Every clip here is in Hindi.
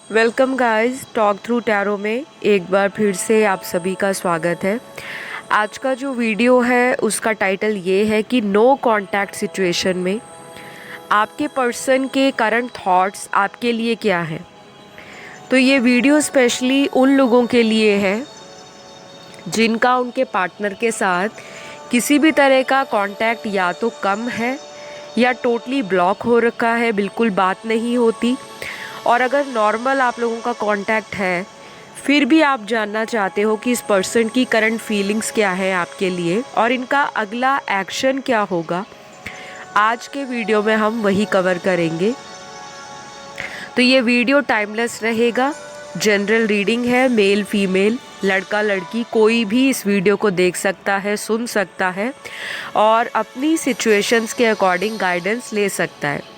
Welcome guys, talk through tarot में एक बार फिर से आप सभी का स्वागत है। आज का जो वीडियो है उसका टाइटल ये है कि नो कांटेक्ट सिचुएशन में आपके पर्सन के करंट थॉट्स आपके लिए क्या है। तो ये वीडियो स्पेशली उन लोगों के लिए है जिनका उनके पार्टनर के साथ किसी भी तरह का कांटेक्ट या तो कम है या टोटली ब्लॉक हो रखा है, बिल्कुल बात नहीं होती। और अगर नॉर्मल आप लोगों का कांटेक्ट है फिर भी आप जानना चाहते हो कि इस पर्सन की करंट फीलिंग्स क्या है आपके लिए और इनका अगला एक्शन क्या होगा, आज के वीडियो में हम वही कवर करेंगे। तो ये वीडियो टाइमलेस रहेगा, जनरल रीडिंग है, मेल फीमेल लड़का लड़की कोई भी इस वीडियो को देख सकता है, सुन सकता है और अपनी सिचुएशंस के अकॉर्डिंग गाइडेंस ले सकता है।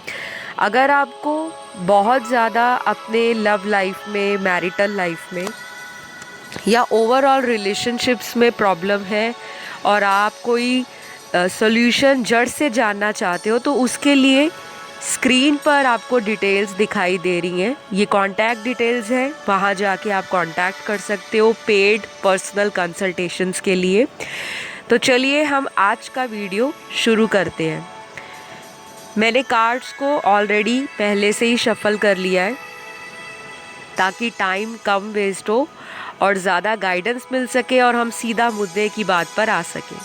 अगर आपको बहुत ज़्यादा अपने लव लाइफ में, मैरिटल लाइफ में या ओवरऑल रिलेशनशिप्स में प्रॉब्लम है और आप कोई सॉल्यूशन जड़ से जानना चाहते हो तो उसके लिए स्क्रीन पर आपको डिटेल्स दिखाई दे रही हैं। ये कॉन्टैक्ट डिटेल्स है, वहाँ जाके आप कॉन्टैक्ट कर सकते हो पेड पर्सनल कंसल्टेशंस के लिए। तो चलिए हम आज का वीडियो शुरू करते हैं। मैंने कार्ड्स को ऑलरेडी पहले से ही शफल कर लिया है ताकि टाइम कम वेस्ट हो और ज़्यादा गाइडेंस मिल सके और हम सीधा मुद्दे की बात पर आ सकें।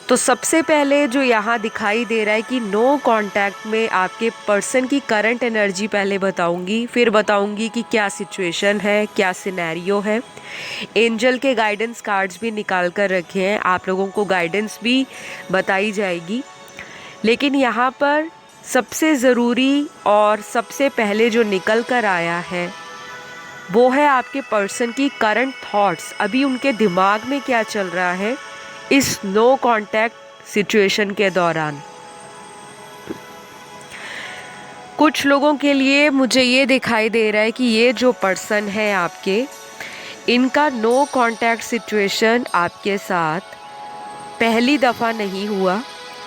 तो सबसे पहले जो यहाँ दिखाई दे रहा है कि नो कांटेक्ट में आपके पर्सन की करंट एनर्जी पहले बताऊंगी, फिर बताऊंगी कि क्या सिचुएशन है, क्या सिनेरियो है। एंजल के गाइडेंस कार्ड्स भी निकाल कर रखे हैं, आप लोगों को गाइडेंस भी बताई जाएगी। लेकिन यहाँ पर सबसे ज़रूरी और सबसे पहले जो निकल कर आया है वो है आपके पर्सन की करंट थॉट्स। अभी उनके दिमाग में क्या चल रहा है इस नो कांटेक्ट सिचुएशन के दौरान। कुछ लोगों के लिए मुझे ये दिखाई दे रहा है कि ये जो पर्सन है आपके, इनका नो कांटेक्ट सिचुएशन आपके साथ पहली दफ़ा नहीं हुआ।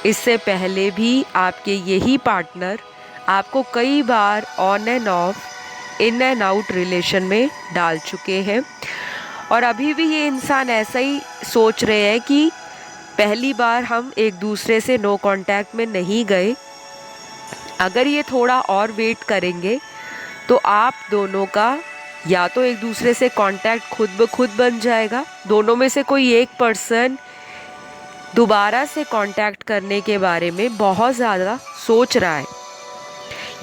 इससे पहले भी आपके यही पार्टनर आपको कई बार on and off, in and out relation में डाल चुके हैं और अभी भी ये इंसान ऐसा ही सोच रहे हैं कि पहली बार हम एक दूसरे से नो कांटेक्ट में नहीं गए। अगर ये थोड़ा और वेट करेंगे तो आप दोनों का या तो एक दूसरे से कांटेक्ट खुद ब खुद बन जाएगा, दोनों में से कोई एक पर्सन दोबारा से कांटेक्ट करने के बारे में बहुत ज़्यादा सोच रहा है।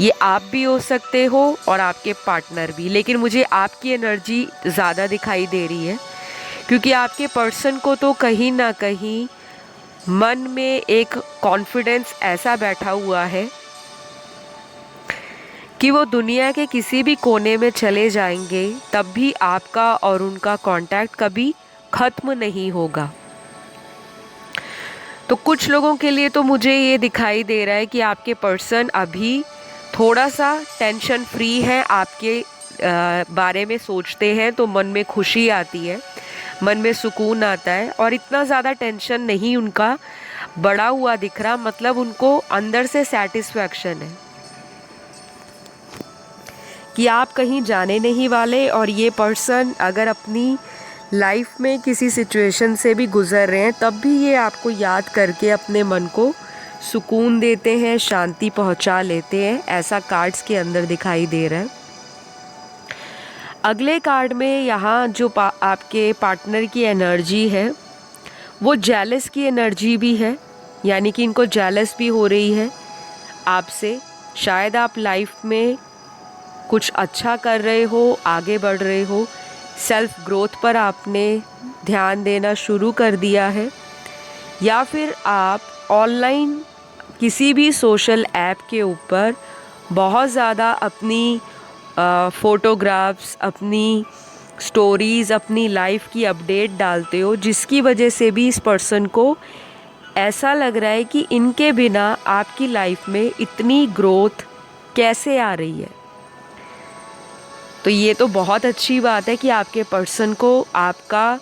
ये आप भी हो सकते हो और आपके पार्टनर भी, लेकिन मुझे आपकी एनर्जी ज़्यादा दिखाई दे रही है क्योंकि आपके पर्सन को तो कहीं ना कहीं मन में एक कॉन्फिडेंस ऐसा बैठा हुआ है कि वो दुनिया के किसी भी कोने में चले जाएंगे तब भी आपका और उनका कांटेक्ट कभी ख़त्म नहीं होगा। तो कुछ लोगों के लिए तो मुझे ये दिखाई दे रहा है कि आपके पर्सन अभी थोड़ा सा टेंशन फ्री है, आपके बारे में सोचते हैं तो मन में खुशी आती है, मन में सुकून आता है और इतना ज़्यादा टेंशन नहीं उनका बड़ा हुआ दिख रहा। मतलब उनको अंदर से सेटिस्फैक्शन है कि आप कहीं जाने नहीं वाले और ये पर्सन अगर अपनी लाइफ में किसी सिचुएशन से भी गुज़र रहे हैं तब भी ये आपको याद करके अपने मन को सुकून देते हैं, शांति पहुंचा लेते हैं। ऐसा कार्ड्स के अंदर दिखाई दे रहा है। अगले कार्ड में यहाँ जो आपके पार्टनर की एनर्जी है वो जेलस की एनर्जी भी है, यानी कि इनको जेलस भी हो रही है आपसे। शायद आप लाइफ में कुछ अच्छा कर रहे हो, आगे बढ़ रहे हो, सेल्फ ग्रोथ पर आपने ध्यान देना शुरू कर दिया है या फिर आप ऑनलाइन किसी भी सोशल ऐप के ऊपर बहुत ज़्यादा अपनी फ़ोटोग्राफ्स, अपनी स्टोरीज़, अपनी लाइफ की अपडेट डालते हो, जिसकी वजह से भी इस पर्सन को ऐसा लग रहा है कि इनके बिना आपकी लाइफ में इतनी ग्रोथ कैसे आ रही है। तो ये तो बहुत अच्छी बात है कि आपके पर्सन को आपका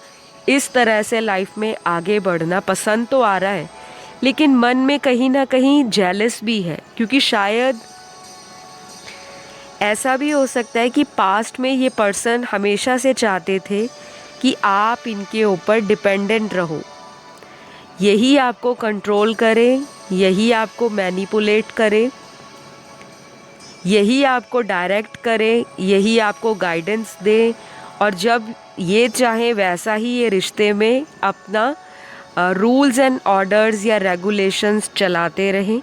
इस तरह से लाइफ में आगे बढ़ना पसंद तो आ रहा है, लेकिन मन में कहीं ना कहीं जेलस भी है क्योंकि शायद ऐसा भी हो सकता है कि पास्ट में ये पर्सन हमेशा से चाहते थे कि आप इनके ऊपर डिपेंडेंट रहो, यही आपको कंट्रोल करें, यही आपको मैनिपुलेट करें, यही आपको डायरेक्ट करें, यही आपको गाइडेंस दें, और जब ये चाहे वैसा ही ये रिश्ते में अपना रूल्स एंड ऑर्डर्स या रेगुलेशंस चलाते रहें।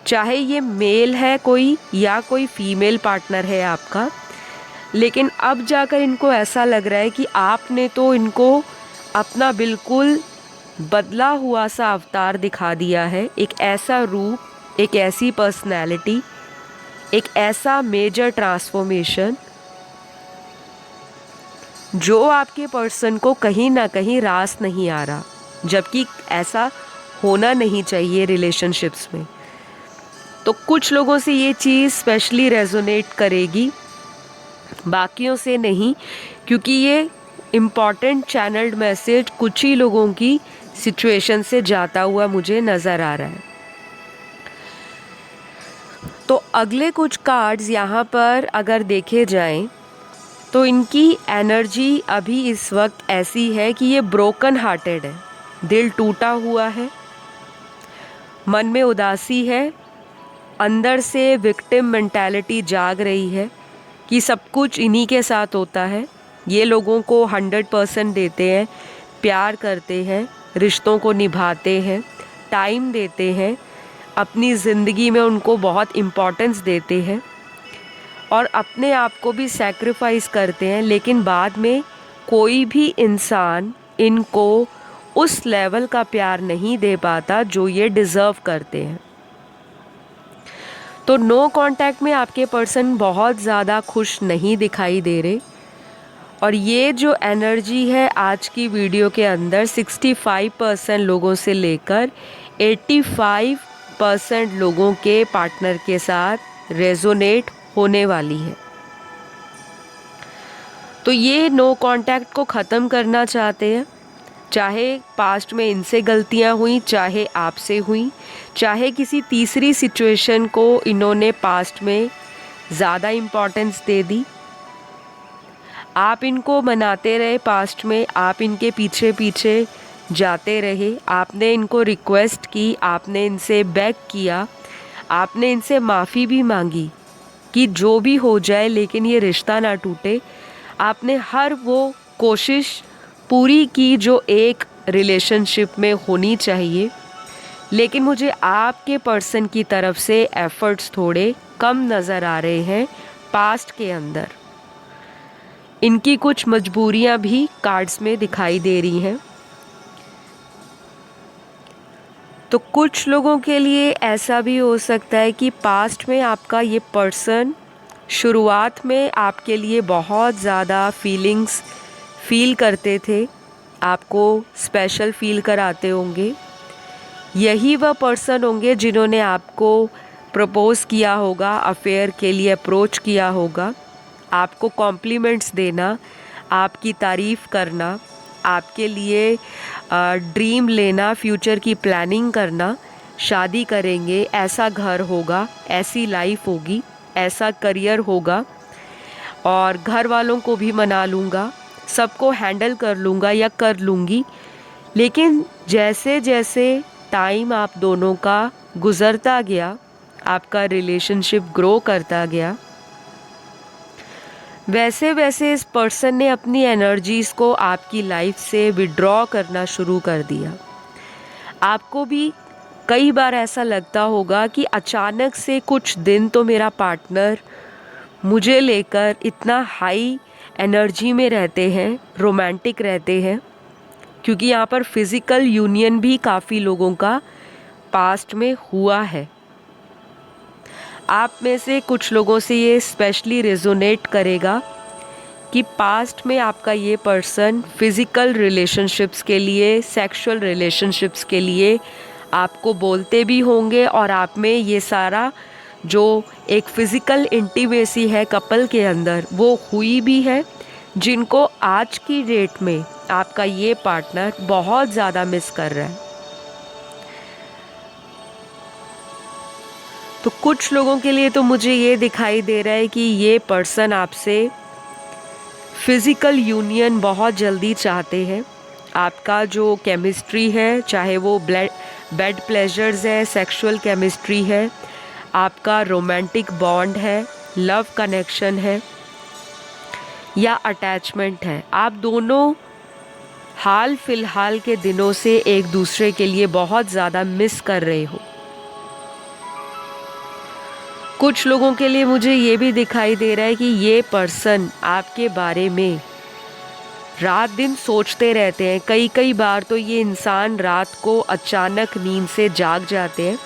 चाहे ये मेल है कोई या कोई फीमेल पार्टनर है आपका, लेकिन अब जाकर इनको ऐसा लग रहा है कि आपने तो इनको अपना बिल्कुल बदला हुआ सा अवतार दिखा दिया है, एक ऐसा रूप, एक ऐसी पर्सनैलिटी, एक ऐसा मेजर ट्रांसफॉर्मेशन जो आपके पर्सन को कहीं ना कहीं रास नहीं आ रहा, जबकि ऐसा होना नहीं चाहिए रिलेशनशिप्स में। तो कुछ लोगों से ये चीज़ स्पेशली रेजोनेट करेगी, बाकियों से नहीं, क्योंकि ये इम्पॉर्टेंट चैनल्ड मैसेज कुछ ही लोगों की सिचुएशन से जाता हुआ मुझे नज़र आ रहा है। तो अगले कुछ कार्ड्स यहाँ पर अगर देखे जाएं तो इनकी एनर्जी अभी इस वक्त ऐसी है कि ये ब्रोकन हार्टेड है, दिल टूटा हुआ है, मन में उदासी है, अंदर से विक्टिम मेंटालिटी जाग रही है कि सब कुछ इन्हीं के साथ होता है, ये लोगों को 100% देते हैं, प्यार करते हैं, रिश्तों को निभाते हैं, टाइम देते हैं, अपनी ज़िंदगी में उनको बहुत इम्पोर्टेंस देते हैं और अपने आप को भी सैक्रिफाइस करते हैं, लेकिन बाद में कोई भी इंसान इनको उस लेवल का प्यार नहीं दे पाता जो ये डिज़र्व करते हैं। तो नो कांटेक्ट में आपके पर्सन बहुत ज़्यादा खुश नहीं दिखाई दे रहे, और ये जो एनर्जी है आज की वीडियो के अंदर 65% लोगों से लेकर 85% लोगों के पार्टनर के साथ रेजोनेट होने वाली है। तो ये नो कांटेक्ट को ख़त्म करना चाहते हैं, चाहे पास्ट में इनसे गलतियां हुई, चाहे आपसे हुई, चाहे किसी तीसरी सिचुएशन को इन्होंने पास्ट में ज़्यादा इम्पोर्टेंस दे दी। आप इनको मनाते रहे पास्ट में, आप इनके पीछे पीछे जाते रहे, आपने इनको रिक्वेस्ट की, आपने इनसे बेग किया, आपने इनसे माफ़ी भी मांगी कि जो भी हो जाए लेकिन ये रिश्ता ना टूटे। आपने हर वो कोशिश पूरी की जो एक रिलेशनशिप में होनी चाहिए, लेकिन मुझे आपके पर्सन की तरफ से एफ़र्ट्स थोड़े कम नज़र आ रहे हैं पास्ट के अंदर। इनकी कुछ मजबूरियां भी कार्ड्स में दिखाई दे रही हैं। तो कुछ लोगों के लिए ऐसा भी हो सकता है कि पास्ट में आपका ये पर्सन शुरुआत में आपके लिए बहुत ज़्यादा फीलिंग्स फील करते थे, आपको स्पेशल फील कराते होंगे। यही वह पर्सन होंगे जिन्होंने आपको प्रपोज़ किया होगा, अफेयर के लिए अप्रोच किया होगा, आपको कॉम्प्लीमेंट्स देना, आपकी तारीफ़ करना, आपके लिए ड्रीम लेना, फ्यूचर की प्लानिंग करना, शादी करेंगे, ऐसा घर होगा, ऐसी लाइफ होगी, ऐसा करियर होगा, और घर वालों को भी मना लूँगा, सबको हैंडल कर लूँगा या कर लूँगी। लेकिन जैसे जैसे टाइम आप दोनों का गुज़रता गया, आपका रिलेशनशिप ग्रो करता गया, वैसे वैसे इस पर्सन ने अपनी एनर्जीज़ को आपकी लाइफ से विड्रॉ करना शुरू कर दिया। आपको भी कई बार ऐसा लगता होगा कि अचानक से कुछ दिन तो मेरा पार्टनर मुझे लेकर इतना हाई एनर्जी में रहते हैं, रोमांटिक रहते हैं, क्योंकि यहाँ पर फिज़िकल यूनियन भी काफ़ी लोगों का पास्ट में हुआ है। आप में से कुछ लोगों से ये स्पेशली रेजोनेट करेगा कि पास्ट में आपका ये पर्सन फिज़िकल रिलेशनशिप्स के लिए, सेक्सुअल रिलेशनशिप्स के लिए आपको बोलते भी होंगे, और आप में ये सारा जो एक फ़िज़िकल इंटीमेसी है कपल के अंदर वो हुई भी है, जिनको आज की डेट में आपका ये पार्टनर बहुत ज़्यादा मिस कर रहा है। तो कुछ लोगों के लिए तो मुझे ये दिखाई दे रहा है कि ये पर्सन आपसे फिज़िकल यूनियन बहुत जल्दी चाहते हैं। आपका जो केमिस्ट्री है, चाहे वो बेड प्लेजर्स है, सेक्सुअल केमिस्ट्री है, आपका रोमांटिक बॉन्ड है, लव कनेक्शन है या अटैचमेंट है, आप दोनों हाल फिलहाल के दिनों से एक दूसरे के लिए बहुत ज़्यादा मिस कर रहे हो। कुछ लोगों के लिए मुझे ये भी दिखाई दे रहा है कि ये पर्सन आपके बारे में रात दिन सोचते रहते हैं। कई कई बार तो ये इंसान रात को अचानक नींद से जाग जाते हैं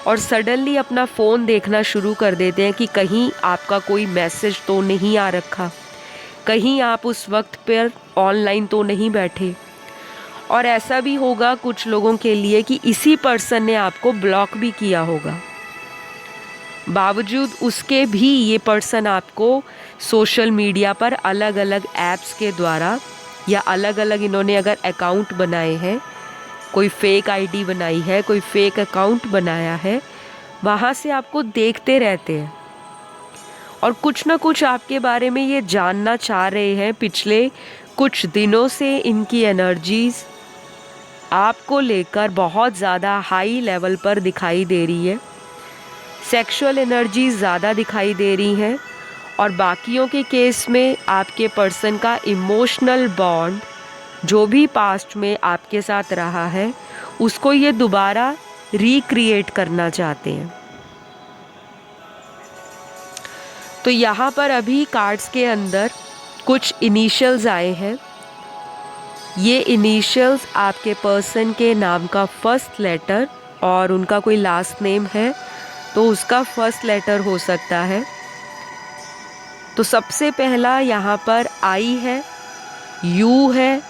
और सडनली अपना फ़ोन देखना शुरू कर देते हैं कि कहीं आपका कोई मैसेज तो नहीं आ रखा, कहीं आप उस वक्त पर ऑनलाइन तो नहीं बैठे। और ऐसा भी होगा कुछ लोगों के लिए कि इसी पर्सन ने आपको ब्लॉक भी किया होगा, बावजूद उसके भी ये पर्सन आपको सोशल मीडिया पर अलग अलग ऐप्स के द्वारा या अलग अलग इन्होंने अगर अकाउंट बनाए हैं, कोई फेक आईडी बनाई है, कोई फेक अकाउंट बनाया है, वहाँ से आपको देखते रहते हैं और कुछ ना कुछ आपके बारे में ये जानना चाह रहे हैं। पिछले कुछ दिनों से इनकी एनर्जीज़ आपको लेकर बहुत ज़्यादा हाई लेवल पर दिखाई दे रही है। सेक्सुअल एनर्जी ज़्यादा दिखाई दे रही हैं और बाकियों के केस में आपके पर्सन का इमोशनल बॉन्ड जो भी पास्ट में आपके साथ रहा है उसको ये दोबारा रिक्रिएट करना चाहते हैं। तो यहाँ पर अभी कार्ड्स के अंदर कुछ इनिशियल्स आए हैं। ये इनिशियल्स आपके पर्सन के नाम का फर्स्ट लेटर और उनका कोई लास्ट नेम है तो उसका फर्स्ट लेटर हो सकता है। तो सबसे पहला यहाँ पर आई है, यू है,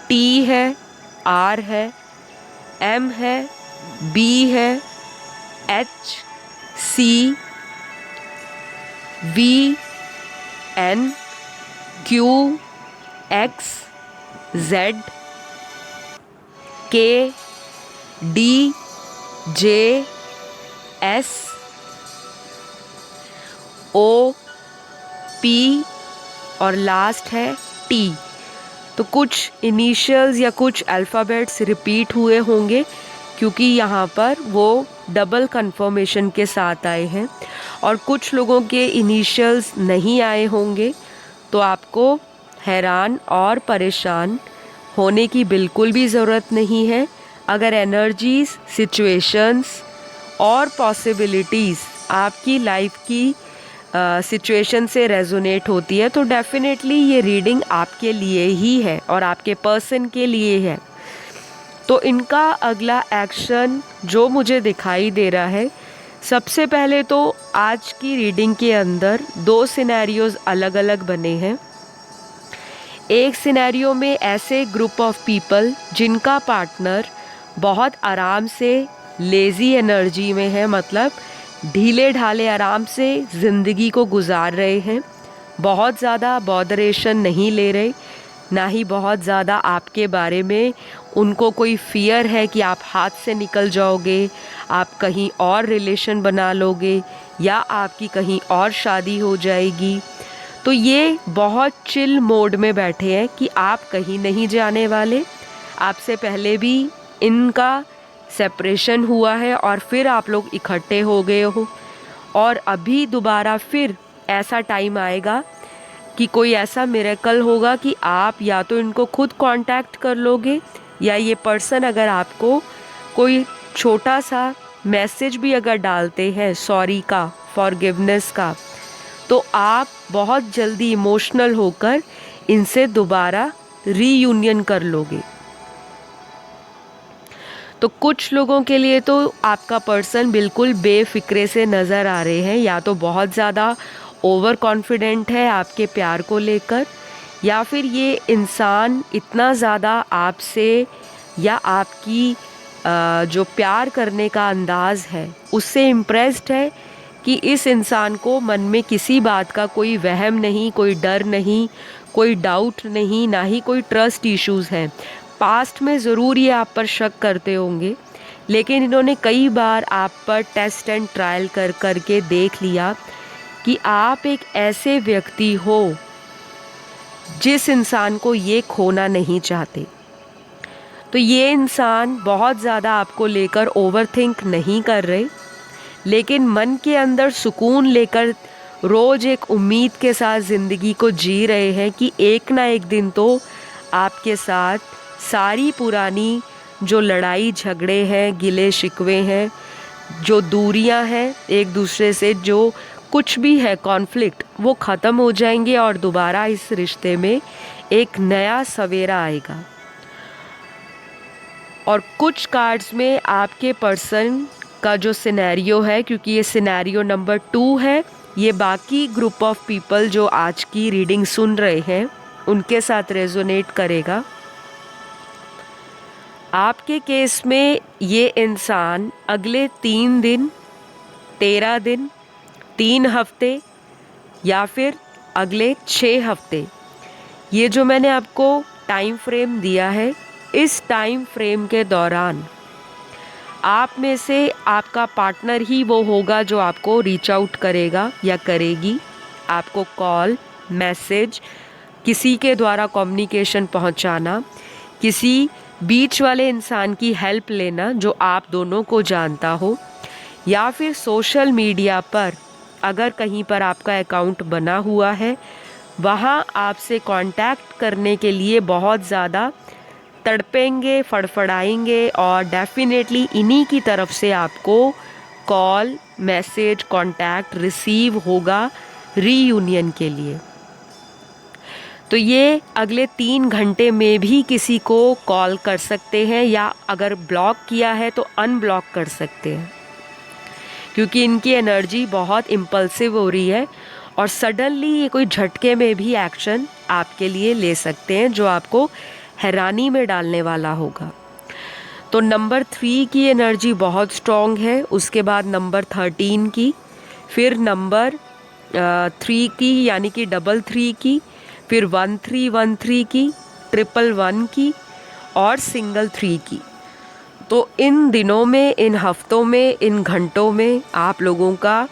टी है, आर है, एम है, बी है, H, C, V, N, Q, X, Z, K, D, J, S, O, P और लास्ट है टी। तो कुछ इनिशियल्स या कुछ अल्फ़ाबेट्स रिपीट हुए होंगे क्योंकि यहाँ पर वो डबल कंफर्मेशन के साथ आए हैं और कुछ लोगों के इनिशियल्स नहीं आए होंगे। तो आपको हैरान और परेशान होने की बिल्कुल भी ज़रूरत नहीं है। अगर एनर्जीज़, सिचुएशंस और पॉसिबिलिटीज़ आपकी लाइफ की सिचुएशन से रेजोनेट होती है तो डेफिनेटली ये रीडिंग आपके लिए ही है और आपके पर्सन के लिए है। तो इनका अगला एक्शन जो मुझे दिखाई दे रहा है, सबसे पहले तो आज की रीडिंग के अंदर दो सिनेरियोज़ अलग अलग बने हैं। एक सिनेरियो में ऐसे ग्रुप ऑफ पीपल जिनका पार्टनर बहुत आराम से लेज़ी एनर्जी में है, मतलब ढीले ढाले आराम से ज़िंदगी को गुजार रहे हैं, बहुत ज़्यादा बॉदरेशन नहीं ले रहे, ना ही बहुत ज़्यादा आपके बारे में उनको कोई फियर है कि आप हाथ से निकल जाओगे, आप कहीं और रिलेशन बना लोगे या आपकी कहीं और शादी हो जाएगी। तो ये बहुत चिल मोड में बैठे हैं कि आप कहीं नहीं जाने वाले। आपसे पहले भी इनका सेपरेशन हुआ है और फिर आप लोग इकट्ठे हो गए हो और अभी दोबारा फिर ऐसा टाइम आएगा कि कोई ऐसा मिरेकल होगा कि आप या तो इनको खुद कांटेक्ट कर लोगे या ये पर्सन अगर आपको कोई छोटा सा मैसेज भी अगर डालते हैं सॉरी का, फॉरगिवनेस का, तो आप बहुत जल्दी इमोशनल होकर इनसे दोबारा रीयूनियन कर लोगे। तो कुछ लोगों के लिए तो आपका पर्सन बिल्कुल बेफिक्रे से नज़र आ रहे हैं, या तो बहुत ज़्यादा ओवर कॉन्फिडेंट है आपके प्यार को लेकर, या फिर ये इंसान इतना ज़्यादा आपसे या आपकी जो प्यार करने का अंदाज़ है उससे इम्प्रेस्ड है कि इस इंसान को मन में किसी बात का कोई वहम नहीं, कोई डर नहीं, कोई डाउट नहीं, ना ही कोई ट्रस्ट इश्यूज़ हैं। पास्ट में ज़रूर ये आप पर शक करते होंगे लेकिन इन्होंने कई बार आप पर टेस्ट एंड ट्रायल कर करके देख लिया कि आप एक ऐसे व्यक्ति हो जिस इंसान को ये खोना नहीं चाहते। तो ये इंसान बहुत ज़्यादा आपको लेकर ओवरथिंक नहीं कर रहे, लेकिन मन के अंदर सुकून लेकर रोज़ एक उम्मीद के साथ ज़िंदगी को जी रहे हैं कि एक ना एक दिन तो आपके साथ सारी पुरानी जो लड़ाई झगड़े हैं, गिले शिकवे हैं, जो दूरियां हैं एक दूसरे से, जो कुछ भी है कॉन्फ्लिक्ट, वो ख़त्म हो जाएंगे और दोबारा इस रिश्ते में एक नया सवेरा आएगा। और कुछ कार्ड्स में आपके पर्सन का जो सिनेरियो है, क्योंकि ये सिनेरियो नंबर 2 है, ये बाकी ग्रुप ऑफ पीपल जो आज की रीडिंग सुन रहे हैं उनके साथ रेजोनेट करेगा। आपके केस में ये इंसान अगले 3 दिन, 13 दिन, 3 हफ्ते या फिर अगले 6 हफ्ते, ये जो मैंने आपको टाइम फ्रेम दिया है, इस टाइम फ्रेम के दौरान आप में से आपका पार्टनर ही वो होगा जो आपको रीच आउट करेगा या करेगी। आपको कॉल, मैसेज, किसी के द्वारा कम्युनिकेशन पहुंचाना, किसी बीच वाले इंसान की हेल्प लेना जो आप दोनों को जानता हो, या फिर सोशल मीडिया पर अगर कहीं पर आपका अकाउंट बना हुआ है, वहाँ आपसे कांटेक्ट करने के लिए बहुत ज़्यादा तड़पेंगे, फड़फड़ाएंगे और डेफिनेटली इन्हीं की तरफ से आपको कॉल, मैसेज, कांटेक्ट रिसीव होगा रीयूनियन के लिए। तो ये अगले 3 घंटे में भी किसी को कॉल कर सकते हैं, या अगर ब्लॉक किया है तो अनब्लॉक कर सकते हैं, क्योंकि इनकी एनर्जी बहुत इम्पल्सिव हो रही है और सडनली ये कोई झटके में भी एक्शन आपके लिए ले सकते हैं जो आपको हैरानी में डालने वाला होगा। तो नंबर 3 की एनर्जी बहुत स्ट्रॉन्ग है, उसके बाद नंबर 13 की, फिर नंबर 3 की यानी कि 333 की, फिर 1313 की, 111 की और सिंगल 3 की। तो इन दिनों में, इन हफ्तों में, इन घंटों में आप लोगों का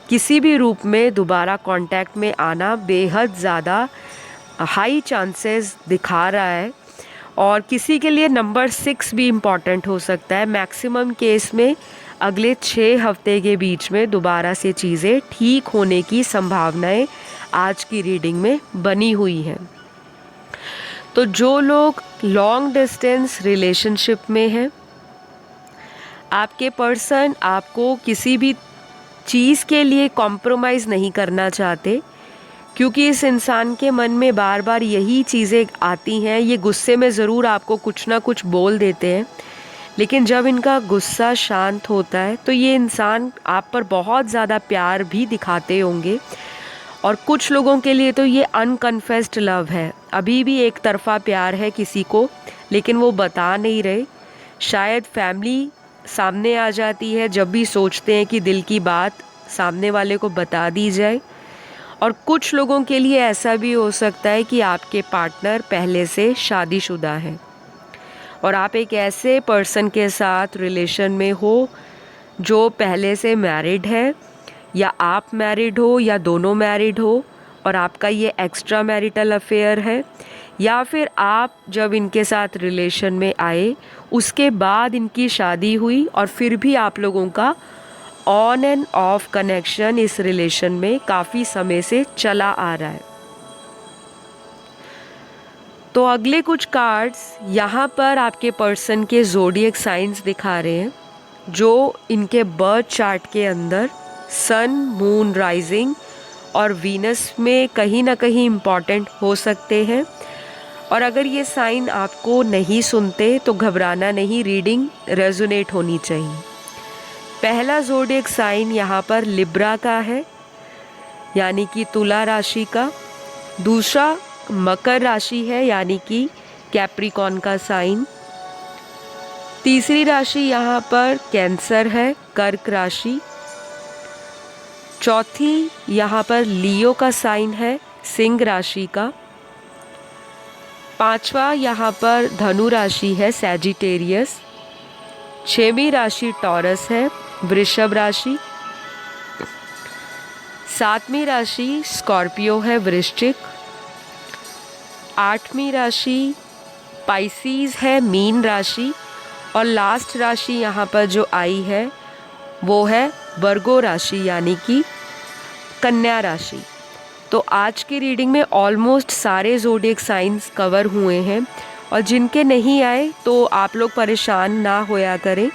किसी भी रूप में दोबारा कांटेक्ट में आना बेहद ज़्यादा हाई चांसेस दिखा रहा है। और किसी के लिए नंबर 6 भी इम्पॉर्टेंट हो सकता है। मैक्सिमम केस में अगले 6 हफ्ते के बीच में दोबारा से चीज़ें ठीक होने की संभावनाएं आज की रीडिंग में बनी हुई हैं। तो जो लोग लॉन्ग डिस्टेंस रिलेशनशिप में हैं, आपके पर्सन आपको किसी भी चीज़ के लिए कॉम्प्रोमाइज़ नहीं करना चाहते, क्योंकि इस इंसान के मन में बार बार यही चीज़ें आती हैं। ये गुस्से में ज़रूर आपको कुछ ना कुछ बोल देते हैं, लेकिन जब इनका गुस्सा शांत होता है तो ये इंसान आप पर बहुत ज़्यादा प्यार भी दिखाते होंगे। और कुछ लोगों के लिए तो ये अनकन्फेस्ड लव है, अभी भी एक तरफ़ा प्यार है किसी को, लेकिन वो बता नहीं रहे। शायद फैमिली सामने आ जाती है जब भी सोचते हैं कि दिल की बात सामने वाले को बता दी जाए। और कुछ लोगों के लिए ऐसा भी हो सकता है कि आपके पार्टनर पहले से शादीशुदा है और आप एक ऐसे पर्सन के साथ रिलेशन में हो जो पहले से मैरिड है, या आप मैरिड हो या दोनों मैरिड हो और आपका ये एक्स्ट्रा मैरिटल अफेयर है, या फिर आप जब इनके साथ रिलेशन में आए उसके बाद इनकी शादी हुई और फिर भी आप लोगों का ऑन एंड ऑफ कनेक्शन इस रिलेशन में काफ़ी समय से चला आ रहा है। तो अगले कुछ कार्ड्स यहाँ पर आपके पर्सन के ज़ोडिएक साइंस दिखा रहे हैं जो इनके बर्थ चार्ट के अंदर सन, मून, राइजिंग और वीनस में कहीं ना कहीं इम्पॉर्टेंट हो सकते हैं। और अगर ये साइन आपको नहीं सुनते तो घबराना नहीं, रीडिंग रेजोनेट होनी चाहिए। पहला ज़ोडिएक साइन यहाँ पर लिब्रा का है, यानी कि तुला राशि का। दूसरा मकर राशि है, यानी कि कैप्रिकॉर्न का साइन। तीसरी राशि यहाँ पर कैंसर है, कर्क राशि। चौथी यहाँ पर लियो का साइन है, सिंह राशि का। पांचवा यहाँ पर धनु राशि है, सैजिटेरियस। 6वीं राशि टॉरस है, वृषभ राशि। 7वीं राशि स्कॉर्पियो है, वृश्चिक। 8वीं राशि पाइसीज है, मीन राशि। और लास्ट राशि यहाँ पर जो आई है वो है वर्गो राशि यानी कि कन्या राशि। तो आज की रीडिंग में ऑलमोस्ट सारे ज़ोडिएक साइंस कवर हुए हैं, और जिनके नहीं आए तो आप लोग परेशान ना होया करें,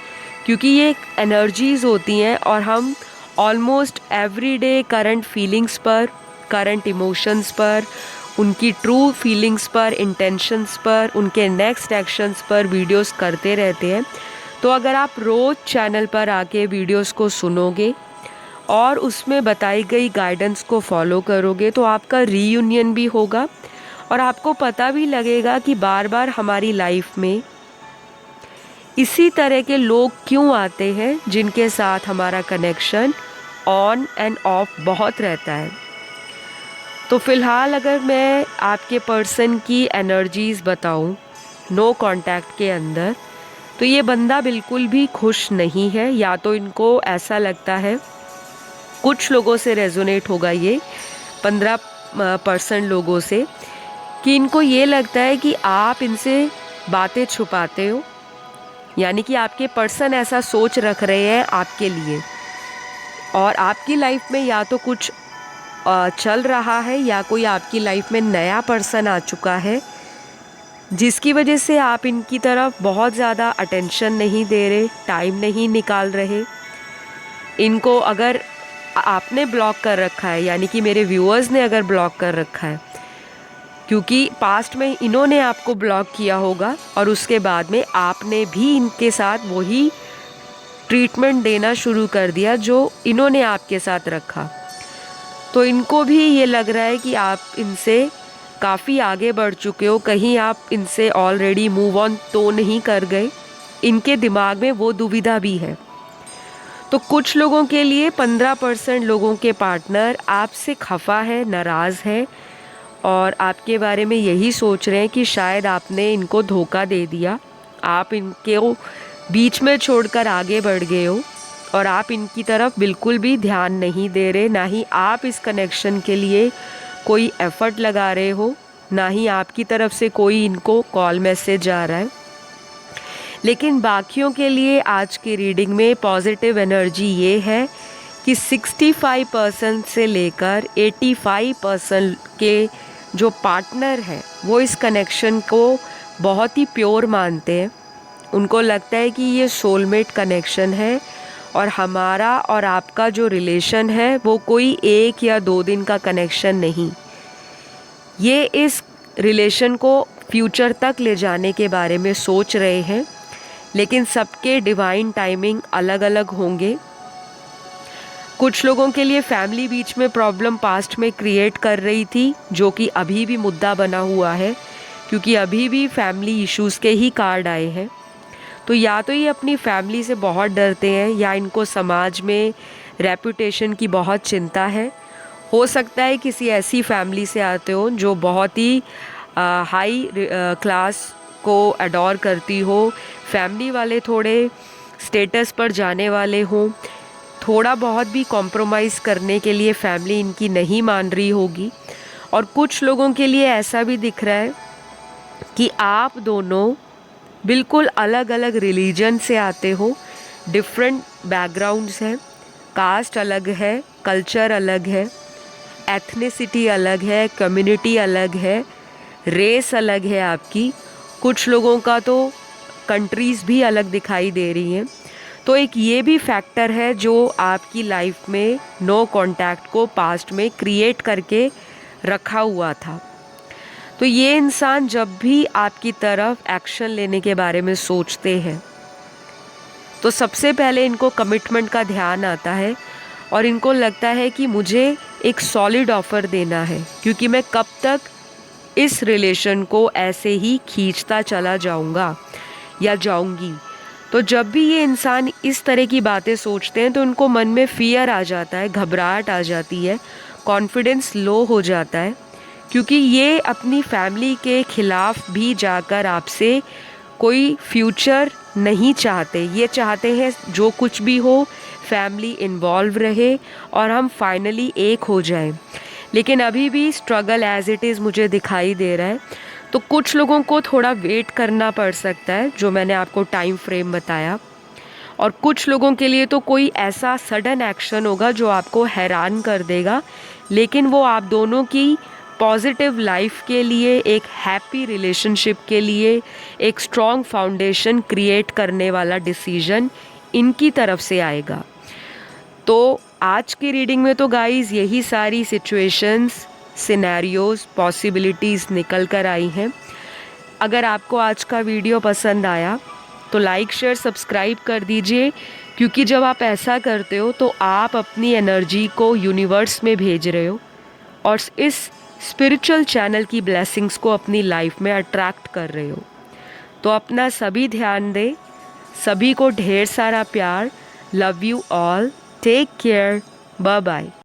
क्योंकि ये एनर्जीज़ होती हैं और हम ऑलमोस्ट एवरीडे करंट फीलिंग्स पर, करंट इमोशंस पर, उनकी ट्रू फीलिंग्स पर, इंटेंशंस पर, उनके नेक्स्ट एक्शंस पर वीडियोस करते रहते हैं। तो अगर आप रोज़ चैनल पर आके वीडियोस को सुनोगे और उसमें बताई गई गाइडेंस को फॉलो करोगे तो आपका रीयूनियन भी होगा, और आपको पता भी लगेगा कि बार बार हमारी लाइफ में इसी तरह के लोग क्यों आते हैं जिनके साथ हमारा कनेक्शन ऑन एंड ऑफ बहुत रहता है। तो फ़िलहाल अगर मैं आपके पर्सन की एनर्जीज़ बताऊं नो कांटेक्ट के अंदर, तो ये बंदा बिल्कुल भी खुश नहीं है। या तो इनको ऐसा लगता है, कुछ लोगों से रेजोनेट होगा ये 15% लोगों से, कि इनको ये लगता है कि आप इनसे बातें छुपाते हो, यानी कि आपके पर्सन ऐसा सोच रख रहे हैं आपके लिए, और आपकी लाइफ में या तो कुछ चल रहा है या कोई आपकी लाइफ में नया पर्सन आ चुका है, जिसकी वजह से आप इनकी तरफ बहुत ज़्यादा अटेंशन नहीं दे रहे, टाइम नहीं निकाल रहे। इनको अगर आपने ब्लॉक कर रखा है, यानी कि मेरे व्यूअर्स ने अगर ब्लॉक कर रखा है, क्योंकि पास्ट में इन्होंने आपको ब्लॉक किया होगा और उसके बाद में आपने भी इनके साथ वही ट्रीटमेंट देना शुरू कर दिया जो इन्होंने आपके साथ रखा। तो इनको भी ये लग रहा है कि आप इनसे काफ़ी आगे बढ़ चुके हो, कहीं आप इनसे ऑलरेडी मूव ऑन तो नहीं कर गए। इनके दिमाग में वो दुविधा भी है। तो कुछ लोगों के लिए 15% लोगों के पार्टनर आपसे खफा है, नाराज़ है, और आपके बारे में यही सोच रहे हैं कि शायद आपने इनको धोखा दे दिया, आप इनके बीच में छोड़कर आगे बढ़ गए हो, और आप इनकी तरफ बिल्कुल भी ध्यान नहीं दे रहे। ना ही आप इस कनेक्शन के लिए कोई एफ़र्ट लगा रहे हो, ना ही आपकी तरफ से कोई इनको कॉल मैसेज आ रहा है। लेकिन बाकियों के लिए आज की रीडिंग में पॉजिटिव एनर्जी ये है कि 65% से लेकर 85% के जो पार्टनर हैं वो इस कनेक्शन को बहुत ही प्योर मानते हैं। उनको लगता है कि ये सोलमेट कनेक्शन है, और हमारा और आपका जो रिलेशन है वो कोई 1 या 2 दिन का कनेक्शन नहीं। ये इस रिलेशन को फ्यूचर तक ले जाने के बारे में सोच रहे हैं, लेकिन सबके डिवाइन टाइमिंग अलग अलग होंगे। कुछ लोगों के लिए फैमिली बीच में प्रॉब्लम पास्ट में क्रिएट कर रही थी, जो कि अभी भी मुद्दा बना हुआ है, क्योंकि अभी भी फैमिली इश्यूज़ के ही कार्ड आए हैं। तो या तो ये अपनी फैमिली से बहुत डरते हैं, या इनको समाज में रेपुटेशन की बहुत चिंता है। हो सकता है किसी ऐसी फैमिली से आते हो जो बहुत ही हाई क्लास को अडोर करती हो, फैमिली वाले थोड़े स्टेटस पर जाने वाले हों, थोड़ा बहुत भी कॉम्प्रोमाइज़ करने के लिए फैमिली इनकी नहीं मान रही होगी। और कुछ लोगों के लिए ऐसा भी दिख रहा है कि आप दोनों बिल्कुल अलग अलग रिलीजन से आते हो, डिफरेंट बैकग्राउंड्स हैं, कास्ट अलग है, कल्चर अलग है, एथनिसिटी अलग है, कम्युनिटी अलग है, रेस अलग है आपकी। कुछ लोगों का तो कंट्रीज़ भी अलग दिखाई दे रही हैं। तो एक ये भी फैक्टर है जो आपकी लाइफ में नो कांटेक्ट को पास्ट में क्रिएट करके रखा हुआ था। तो ये इंसान जब भी आपकी तरफ एक्शन लेने के बारे में सोचते हैं तो सबसे पहले इनको कमिटमेंट का ध्यान आता है, और इनको लगता है कि मुझे एक सॉलिड ऑफ़र देना है, क्योंकि मैं कब तक इस रिलेशन को ऐसे ही खींचता चला जाऊंगा या जाऊंगी। तो जब भी ये इंसान इस तरह की बातें सोचते हैं तो उनको मन में फ़ियर आ जाता है, घबराहट आ जाती है, कॉन्फिडेंस लो हो जाता है, क्योंकि ये अपनी फैमिली के ख़िलाफ़ भी जाकर आपसे कोई फ्यूचर नहीं चाहते, ये चाहते हैं जो कुछ भी हो फैमिली इन्वॉल्व रहे और हम फाइनली एक हो जाएं। लेकिन अभी भी स्ट्रगल एज इट इज़ मुझे दिखाई दे रहा है। तो कुछ लोगों को थोड़ा वेट करना पड़ सकता है, जो मैंने आपको टाइम फ्रेम बताया, और कुछ लोगों के लिए तो कोई ऐसा सडन एक्शन होगा जो आपको हैरान कर देगा, लेकिन वो आप दोनों की पॉजिटिव लाइफ के लिए, एक हैप्पी रिलेशनशिप के लिए, एक स्ट्रॉन्ग फाउंडेशन क्रिएट करने वाला डिसीजन इनकी तरफ से आएगा। तो आज की रीडिंग में तो गाइस यही सारी सिचुएशंस, सिनेरियोज, पॉसिबिलिटीज़ निकल कर आई हैं। अगर आपको आज का वीडियो पसंद आया तो लाइक, शेयर, सब्सक्राइब कर दीजिए, क्योंकि जब आप ऐसा करते हो तो आप अपनी एनर्जी को यूनिवर्स में भेज रहे हो और इस स्पिरिचुअल चैनल की ब्लेसिंग्स को अपनी लाइफ में अट्रैक्ट कर रहे हो। तो अपना सभी ध्यान दें, सभी को ढेर सारा प्यार। Love you all, take care, bye bye.